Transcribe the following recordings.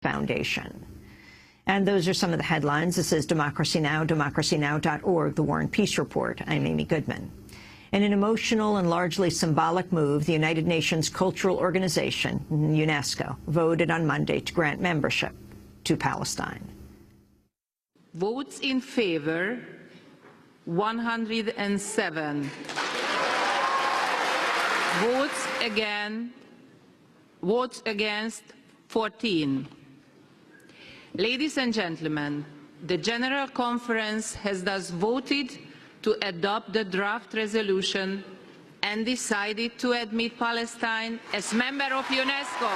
Foundation. And those are some of the headlines. This is Democracy Now!, democracynow.org, The War and Peace Report. I'm Amy Goodman. In an emotional and largely symbolic move, the United Nations Cultural Organization, UNESCO, voted on Monday to grant membership to Palestine. Votes in favor, 107. Votes against, 14. Ladies and gentlemen, the General Conference has thus voted to adopt the draft resolution and decided to admit Palestine as member of UNESCO.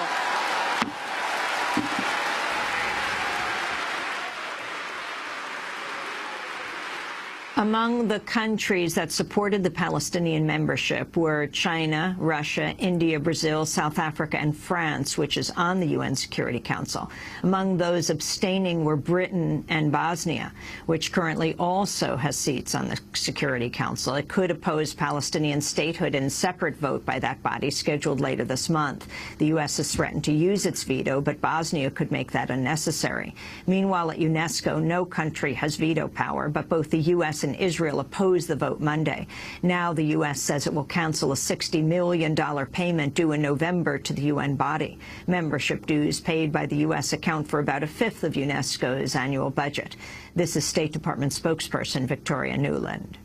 Among the countries that supported the Palestinian membership were China, Russia, India, Brazil, South Africa, and France, which is on the UN Security Council. Among those abstaining were Britain and Bosnia, which currently also has seats on the Security Council. It could oppose Palestinian statehood in separate vote by that body scheduled later this month. The U.S. has threatened to use its veto, but Bosnia could make that unnecessary. Meanwhile, at UNESCO, no country has veto power, but both the U.S. and Israel opposed the vote Monday. Now the U.S. says it will cancel a $60 million payment due in November to the UN body. Membership dues paid by the U.S. account for about a fifth of UNESCO's annual budget. This is State Department spokesperson Victoria Nuland.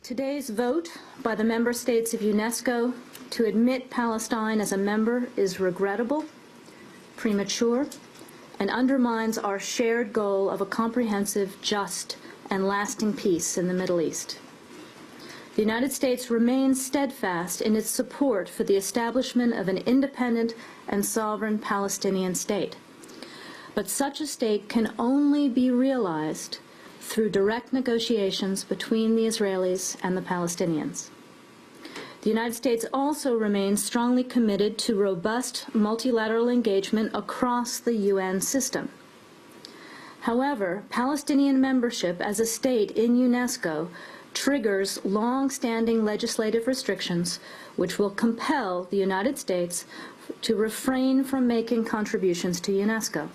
Today's vote by the member states of UNESCO to admit Palestine as a member is regrettable, premature, and undermines our shared goal of a comprehensive, just, and lasting peace in the Middle East. The United States remains steadfast in its support for the establishment of an independent and sovereign Palestinian state. But such a state can only be realized through direct negotiations between the Israelis and the Palestinians. The United States also remains strongly committed to robust multilateral engagement across the UN system. However, Palestinian membership as a state in UNESCO triggers long-standing legislative restrictions which will compel the United States to refrain from making contributions to UNESCO.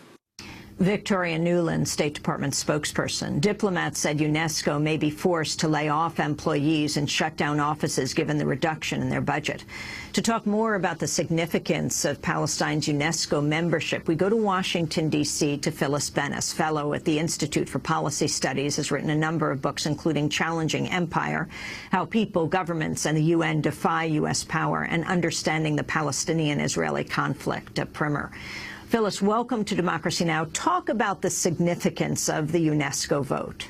Victoria Nuland, State Department spokesperson. Diplomats said UNESCO may be forced to lay off employees and shut down offices given the reduction in their budget. To talk more about the significance of Palestine's UNESCO membership, we go to Washington, D.C. to Phyllis Bennis, fellow at the Institute for Policy Studies, has written a number of books, including Challenging Empire, How People, Governments, and the UN Defy U.S. Power, and Understanding the Palestinian-Israeli Conflict, a primer. Phyllis, welcome to Democracy Now! Talk about the significance of the UNESCO vote.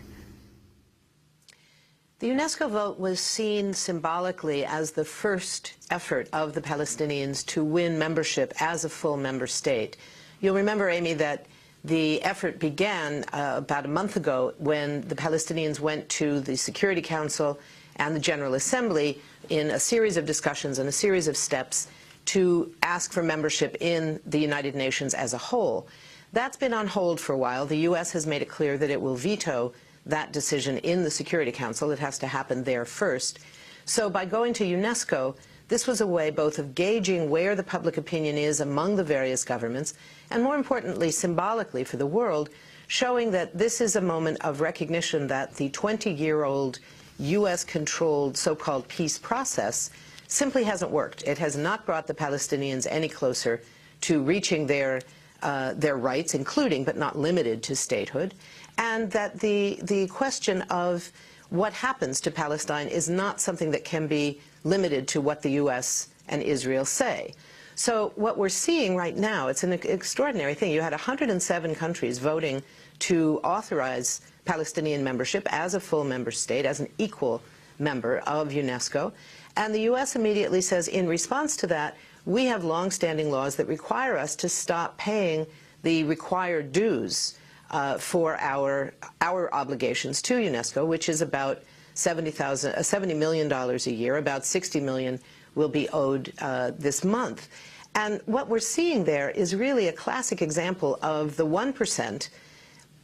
The UNESCO vote was seen symbolically as the first effort of the Palestinians to win membership as a full member state. You'll remember, Amy, that the effort began about a month ago when the Palestinians went to the Security Council and the General Assembly in a series of discussions and a series of steps to ask for membership in the United Nations as a whole. That's been on hold for a while. The U.S. has made it clear that it will veto that decision in the Security Council. It has to happen there first. So by going to UNESCO, this was a way both of gauging where the public opinion is among the various governments, and more importantly, symbolically for the world, showing that this is a moment of recognition that the 20-year-old U.S.-controlled so-called peace process simply hasn't worked. It has not brought the Palestinians any closer to reaching their rights, including but not limited to statehood, and that the question of what happens to Palestine is not something that can be limited to what the U.S. and Israel say. So what we're seeing right now, it's an extraordinary thing. You had 107 countries voting to authorize Palestinian membership as a full member state, as an equal member of UNESCO. And the U.S. immediately says, in response to that, we have long-standing laws that require us to stop paying the required dues for our obligations to UNESCO, which is about $70 million a year. About $60 million will be owed this month. And what we're seeing there is really a classic example of the 1%,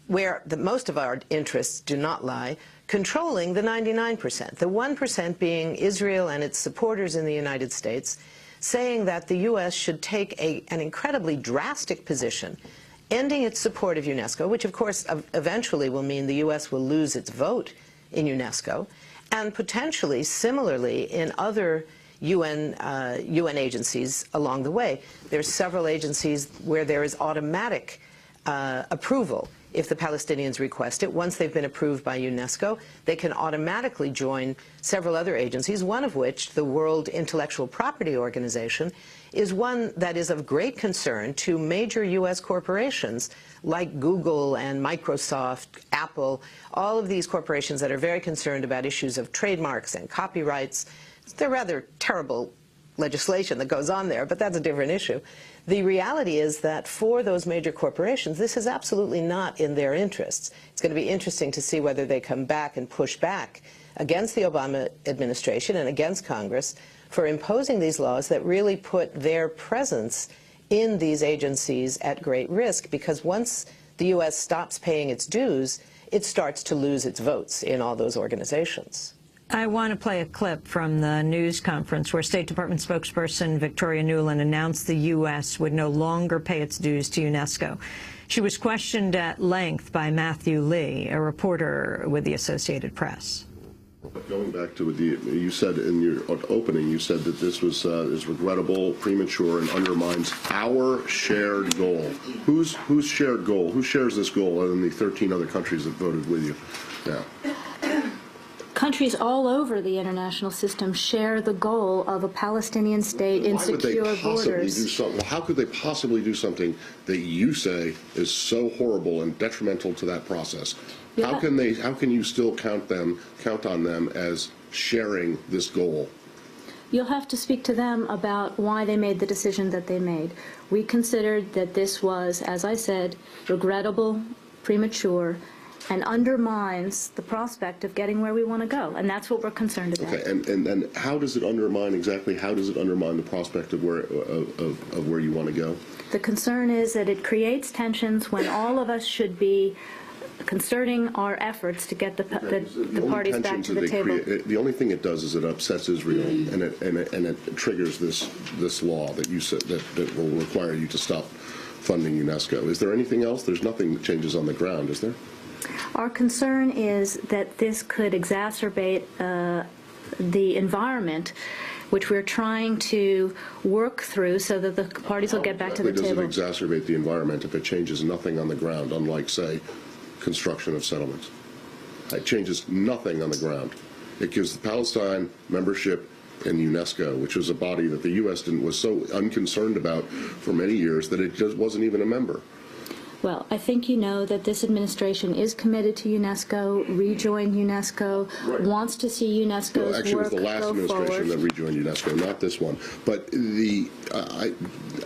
where most of our interests do not lie, controlling the 99%. The 1% being Israel and its supporters in the United States, saying that the U.S. should take an incredibly drastic position ending its support of UNESCO, which of course eventually will mean the U.S. will lose its vote in UNESCO, and potentially, similarly, in other UN agencies along the way. There's several agencies where there is automatic approval if the Palestinians request it. Once they've been approved by UNESCO, they can automatically join several other agencies, one of which, the World Intellectual Property Organization, is one that is of great concern to major U.S. corporations like Google and Microsoft, Apple, all of these corporations that are very concerned about issues of trademarks and copyrights. They're rather terrible legislation that goes on there, but that's a different issue. The reality is that for those major corporations, this is absolutely not in their interests. It's going to be interesting to see whether they come back and push back against the Obama administration and against Congress for imposing these laws that really put their presence in these agencies at great risk, because once the U.S. stops paying its dues, it starts to lose its votes in all those organizations. I want to play a clip from the news conference where State Department spokesperson Victoria Nuland announced the U.S. would no longer pay its dues to UNESCO. She was questioned at length by Matthew Lee, a reporter with the Associated Press. Going back to you said in your opening, you said that this was is regrettable, premature, and undermines our shared goal. Whose shared goal? Who shares this goal other than the 13 other countries that voted with you? Yeah. Countries all over the international system share the goal of a Palestinian state in secure borders. How could they possibly do something that you say is so horrible and detrimental to that process? Yeah. How can you still count on them as sharing this goal? You'll have to speak to them about why they made the decision that they made. We considered that this was, as I said, regrettable, premature, and undermines the prospect of getting where we want to go, and that's what we're concerned about. Okay, and how does it undermine exactly? How does it undermine the prospect of where you want to go? The concern is that it creates tensions when all of us should be concerting our efforts to get the parties back to the table. The only thing it does is it upsets Israel, and it triggers this law that you said that will require you to stop funding UNESCO. Is there anything else? There's nothing that changes on the ground, is there? Our concern is that this could exacerbate the environment which we're trying to work through so that the parties will get back to the table. How does it exacerbate the environment if it changes nothing on the ground, unlike, say, construction of settlements? It changes nothing on the ground. It gives Palestine membership in UNESCO, which was a body that the U.S. was so unconcerned about for many years that it just wasn't even a member. Well, I think you know that this administration is committed to UNESCO, rejoined UNESCO, right. Wants to see UNESCO's work go forward. Actually, it was the last administration that rejoined UNESCO, not this one. But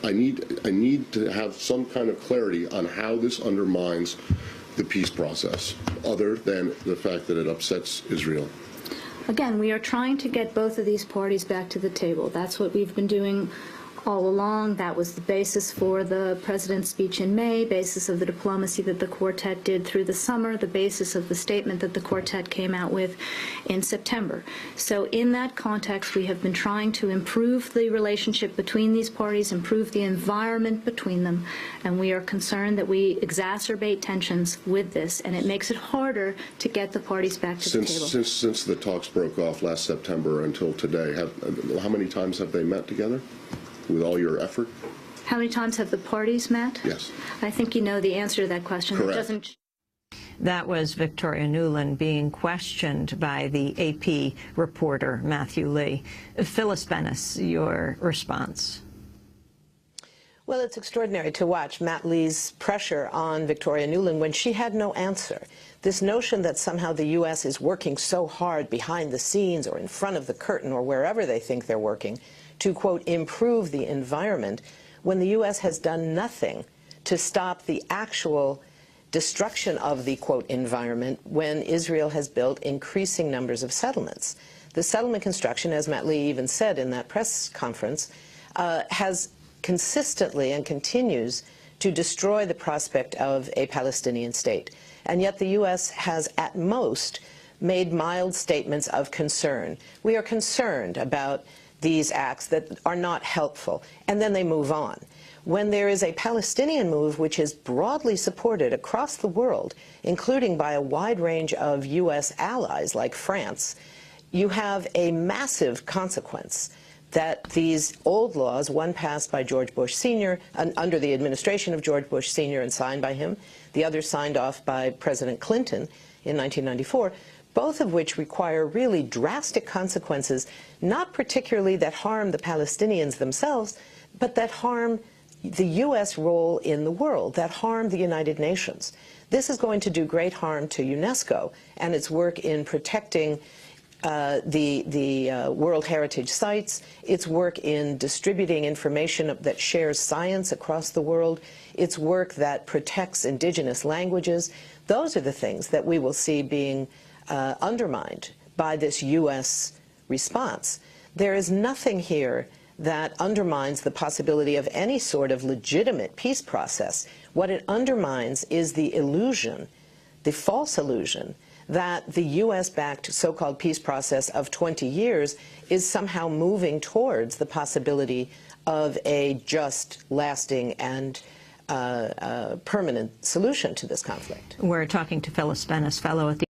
I need to have some kind of clarity on how this undermines the peace process, other than the fact that it upsets Israel. Again, we are trying to get both of these parties back to the table. That's what we've been doing all along. That was the basis for the president's speech in May, basis of the diplomacy that the quartet did through the summer, the basis of the statement that the quartet came out with in September. So in that context, we have been trying to improve the relationship between these parties, improve the environment between them, and we are concerned that we exacerbate tensions with this, and it makes it harder to get the parties back to the table. Since the talks broke off last September until today, how many times have they met together? With all your effort? How many times have the parties met? Yes. I think you know the answer to that question. Correct. That was Victoria Nuland being questioned by the AP reporter Matthew Lee. Phyllis Bennis, your response. Well, it's extraordinary to watch Matt Lee's pressure on Victoria Nuland when she had no answer. This notion that somehow the U.S. is working so hard behind the scenes or in front of the curtain or wherever they think they're working to, quote, improve the environment, when the U.S. has done nothing to stop the actual destruction of the, quote, environment when Israel has built increasing numbers of settlements. The settlement construction, as Matt Lee even said in that press conference, has consistently and continues to destroy the prospect of a Palestinian state. And yet the U.S. has at most made mild statements of concern. We are concerned about these acts that are not helpful, and then they move on. when there is a Palestinian move which is broadly supported across the world, including by a wide range of U.S. allies like France, you have a massive consequence that these old laws, one passed by George Bush Sr., under the administration of George Bush Sr. and signed by him, the other signed off by President Clinton in 1994, both of which require really drastic consequences, not particularly that harm the Palestinians themselves, but that harm the U.S. role in the world, that harm the United Nations. This is going to do great harm to UNESCO and its work in protecting the World Heritage Sites, its work in distributing information that shares science across the world, its work that protects indigenous languages. Those are the things that we will see being undermined by this U.S. response. There is nothing here that undermines the possibility of any sort of legitimate peace process. What it undermines is the illusion, the false illusion, that the U.S.-backed so-called peace process of 20 years is somehow moving towards the possibility of a just, lasting, and permanent solution to this conflict. We're talking to Phyllis Bennis, fellow at the